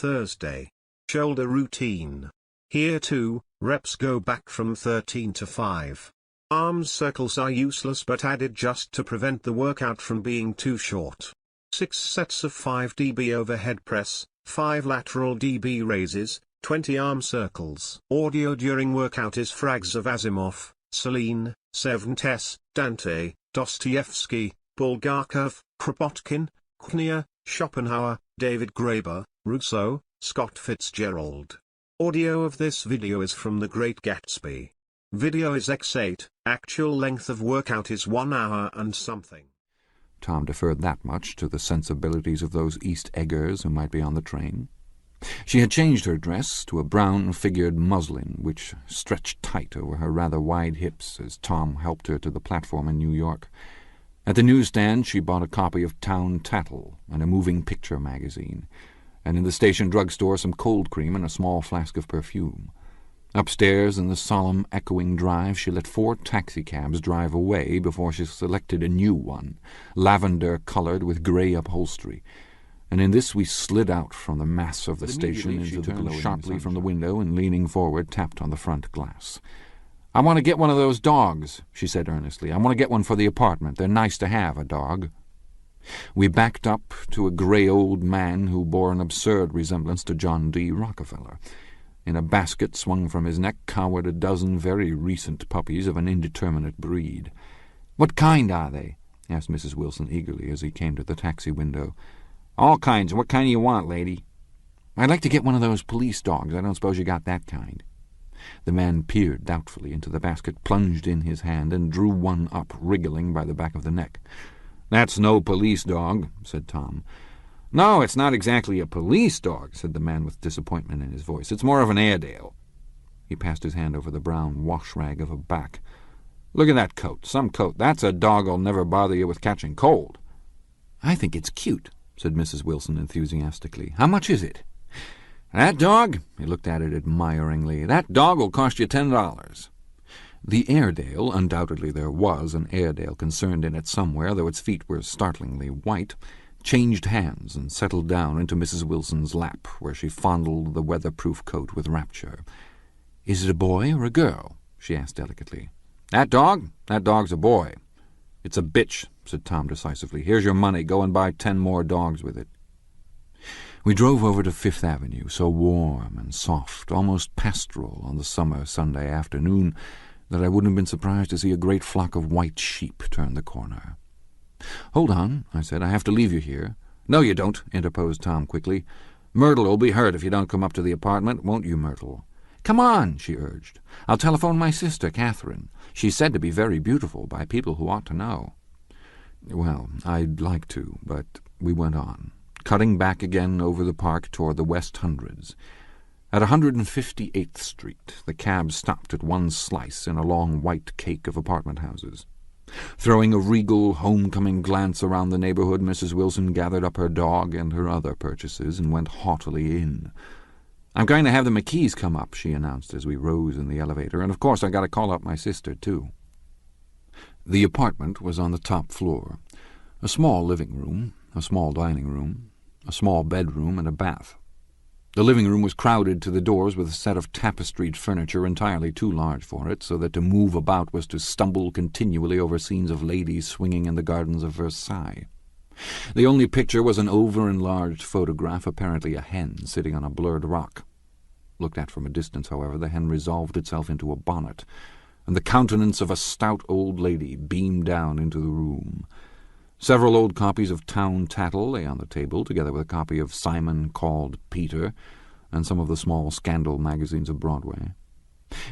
Thursday. Shoulder routine. Here too, reps go back from 13 to 5. Arm circles are useless but added just to prevent the workout from being too short. 6 sets of 5 dB overhead press, 5 lateral dB raises, 20 arm circles. Audio during workout is frags of Asimov, Céline, Cervantès, Dante, Dostoïevski, Bulgakov, Kropotkine, Kuchnia, Schopenhauer, David Graeber, Rousseau, Scott Fitzgerald. Audio of this video is from The Great Gatsby. Video is X8, actual length of workout is 1 hour and something. Tom deferred that much to the sensibilities of those East Eggers who might be on the train. She had changed her dress to a brown-figured muslin, which stretched tight over her rather wide hips as Tom helped her to the platform in New York. At the newsstand she bought a copy of Town Tattle and a moving picture magazine, and in the station drugstore some cold cream and a small flask of perfume. Upstairs in the solemn, echoing drive she let 4 taxicabs drive away before she selected a new one, lavender-coloured with grey upholstery, and in this we slid out from the mass of the station into the glow sharply from the window and, leaning forward, tapped on the front glass. "I want to get one of those dogs," she said earnestly. "I want to get one for the apartment. They're nice to have, a dog." We backed up to a grey old man who bore an absurd resemblance to John D. Rockefeller. In a basket swung from his neck cowered a dozen very recent puppies of an indeterminate breed. "What kind are they?" asked Mrs. Wilson eagerly as he came to the taxi window. "All kinds. What kind do you want, lady?" "I'd like to get one of those police dogs. I don't suppose you got that kind." The man peered doubtfully into the basket, plunged in his hand, and drew one up, wriggling by the back of the neck. "That's no police dog," said Tom. "No, it's not exactly a police dog," said the man with disappointment in his voice. "It's more of an Airedale." He passed his hand over the brown wash-rag of a back. "Look at that coat. Some coat. That's a dog'll never bother you with catching cold." "I think it's cute," said Mrs. Wilson enthusiastically. "How much is it?" "That dog?" He looked at it admiringly. "That dog will cost you $10. The Airedale, undoubtedly there was an Airedale concerned in it somewhere, though its feet were startlingly white, changed hands and settled down into Mrs. Wilson's lap, where she fondled the weatherproof coat with rapture. "Is it a boy or a girl?" she asked delicately. "That dog? That dog's a boy." "It's a bitch," said Tom decisively. "Here's your money. Go and buy 10 more dogs with it." We drove over to Fifth Avenue, so warm and soft, almost pastoral on the summer Sunday afternoon, that I wouldn't have been surprised to see a great flock of white sheep turn the corner. "Hold on," I said. "I have to leave you here." "No, you don't," interposed Tom quickly. "Myrtle'll be hurt if you don't come up to the apartment, won't you, Myrtle?" "Come on," she urged. "I'll telephone my sister, Catherine. She's said to be very beautiful by people who ought to know." Well, I'd like to, but we went on, cutting back again over the park toward the West Hundreds. At 158th Street, the cab stopped at one slice in a long white cake of apartment houses. Throwing a regal, homecoming glance around the neighborhood, Mrs. Wilson gathered up her dog and her other purchases and went haughtily in. "I'm going to have the McKees come up," she announced as we rose in the elevator, "and of course I got to call up my sister, too." The apartment was on the top floor. A small living room, a small dining room, a small bedroom, and a bath. The living room was crowded to the doors with a set of tapestried furniture entirely too large for it, so that to move about was to stumble continually over scenes of ladies swinging in the gardens of Versailles. The only picture was an over-enlarged photograph, apparently a hen sitting on a blurred rock. Looked at from a distance, however, the hen resolved itself into a bonnet, and the countenance of a stout old lady beamed down into the room. Several old copies of Town Tattle lay on the table, together with a copy of Simon Called Peter, and some of the small scandal magazines of Broadway.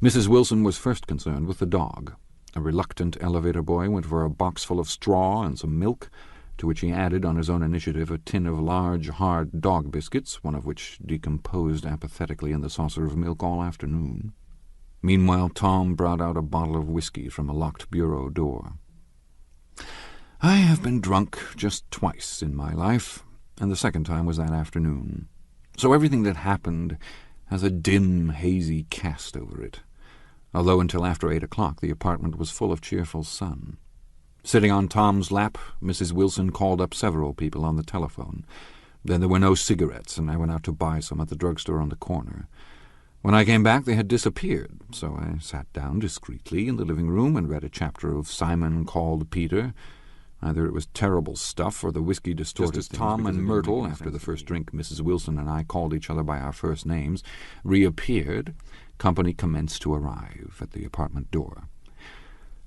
Mrs. Wilson was first concerned with the dog. A reluctant elevator boy went for a box full of straw and some milk, to which he added, on his own initiative, a tin of large, hard dog biscuits, one of which decomposed apathetically in the saucer of milk all afternoon. Meanwhile, Tom brought out a bottle of whiskey from a locked bureau door. "I have been drunk just twice in my life, and the second time was that afternoon. So everything that happened has a dim, hazy cast over it, although until after 8 o'clock the apartment was full of cheerful sun. Sitting on Tom's lap, Mrs. Wilson called up several people on the telephone. Then there were no cigarettes, and I went out to buy some at the drugstore on the corner. When I came back, they had disappeared, so I sat down discreetly in the living room and read a chapter of Simon Called Peter. Either it was terrible stuff or the whiskey distorted things. Just as Tom and Myrtle, after the first drink Mrs. Wilson and I called each other by our first names, reappeared, company commenced to arrive at the apartment door.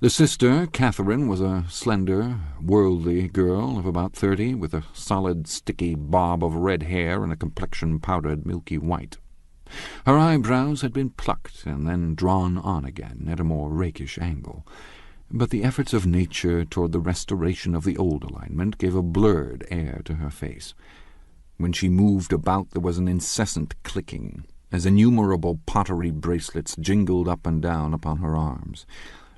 The sister, Catherine, was a slender, worldly girl of about 30, with a solid, sticky bob of red hair and a complexion powdered milky white. Her eyebrows had been plucked and then drawn on again at a more rakish angle, but the efforts of nature toward the restoration of the old alignment gave a blurred air to her face. When she moved about there was an incessant clicking, as innumerable pottery bracelets jingled up and down upon her arms.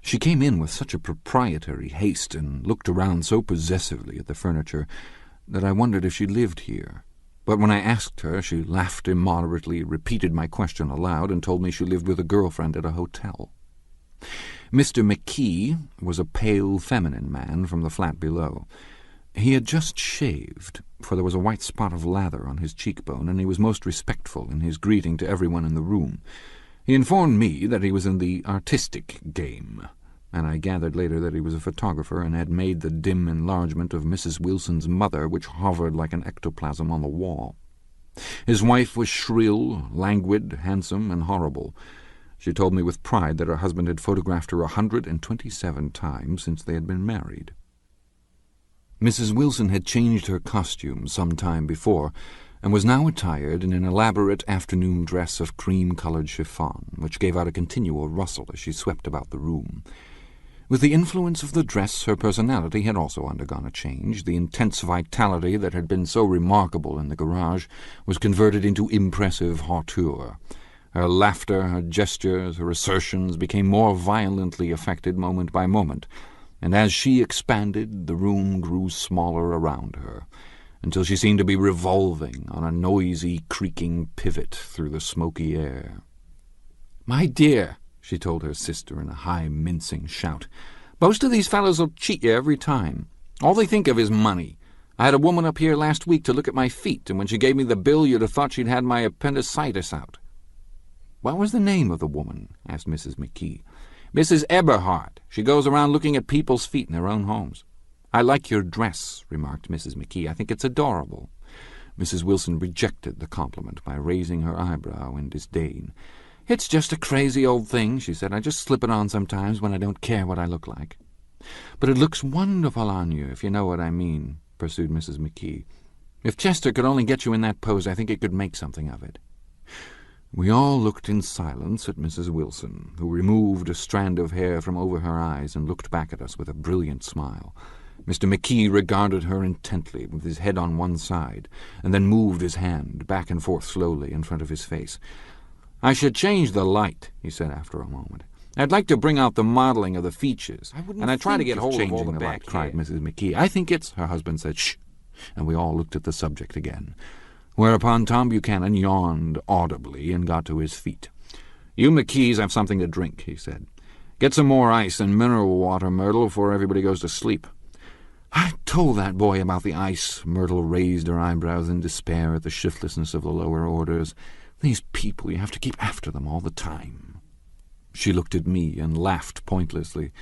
She came in with such a proprietary haste and looked around so possessively at the furniture that I wondered if she lived here. But when I asked her, she laughed immoderately, repeated my question aloud, and told me she lived with a girlfriend at a hotel. Mr. McKee was a pale, feminine man from the flat below. He had just shaved, for there was a white spot of lather on his cheekbone, and he was most respectful in his greeting to everyone in the room. He informed me that he was in the artistic game, and I gathered later that he was a photographer and had made the dim enlargement of Mrs. Wilson's mother, which hovered like an ectoplasm on the wall. His wife was shrill, languid, handsome, and horrible. She told me with pride that her husband had photographed her 127 times since they had been married. Mrs. Wilson had changed her costume some time before, and was now attired in an elaborate afternoon dress of cream-coloured chiffon, which gave out a continual rustle as she swept about the room. With the influence of the dress, her personality had also undergone a change. The intense vitality that had been so remarkable in the garage was converted into impressive hauteur. Her laughter, her gestures, her assertions became more violently affected moment by moment, and as she expanded, the room grew smaller around her, until she seemed to be revolving on a noisy, creaking pivot through the smoky air. "My dear," she told her sister in a high, mincing shout, "most of these fellows will cheat you every time. All they think of is money. I had a woman up here last week to look at my feet, and when she gave me the bill you'd have thought she'd had my appendicitis out." "What was the name of the woman?" asked Mrs. McKee. "Mrs. Eberhardt. She goes around looking at people's feet in their own homes." "I like your dress," remarked Mrs. McKee. "I think it's adorable." Mrs. Wilson rejected the compliment by raising her eyebrow in disdain. "It's just a crazy old thing," she said. "I just slip it on sometimes when I don't care what I look like." "But it looks wonderful on you, if you know what I mean," pursued Mrs. McKee. "If Chester could only get you in that pose, I think he could make something of it." We all looked in silence at Mrs. Wilson, who removed a strand of hair from over her eyes and looked back at us with a brilliant smile. Mr. McKee regarded her intently, with his head on one side, and then moved his hand back and forth slowly in front of his face. "I should change the light," he said after a moment. "I'd like to bring out the modeling of the features, and I try to get hold of all the back hair." Cried Mrs. McKee. "I think it's—" Her husband said, "Shh," and we all looked at the subject again. Whereupon Tom Buchanan yawned audibly and got to his feet. "You McKees have something to drink," he said. "Get some more ice and mineral water, Myrtle, before everybody goes to sleep." "I told that boy about the ice." Myrtle raised her eyebrows in despair at the shiftlessness of the lower orders. "These people, you have to keep after them all the time." She looked at me and laughed pointlessly.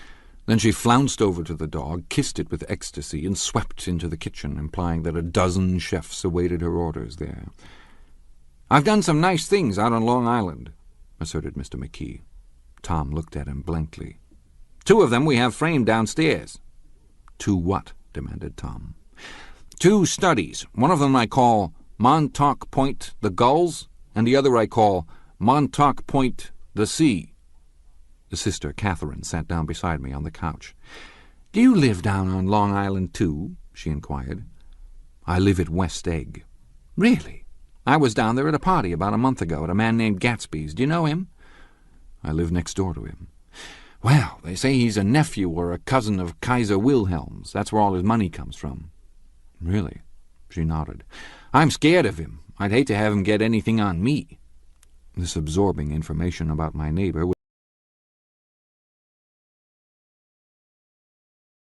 Then she flounced over to the dog, kissed it with ecstasy, and swept into the kitchen, implying that a dozen chefs awaited her orders there. "I've done some nice things out on Long Island," asserted Mr. McKee. Tom looked at him blankly. "2 of them we have framed downstairs." "2 what?" demanded Tom. "2 studies. One of them I call Montauk Point the Gulls, and the other I call Montauk Point the Sea." The sister, Catherine, sat down beside me on the couch. "Do you live down on Long Island, too?" she inquired. "I live at West Egg." "Really? I was down there at a party about a month ago at a man named Gatsby's. Do you know him?" "I live next door to him." "Well, they say he's a nephew or a cousin of Kaiser Wilhelm's. That's where all his money comes from." "Really?" She nodded. "I'm scared of him. I'd hate to have him get anything on me." This absorbing information about my neighbor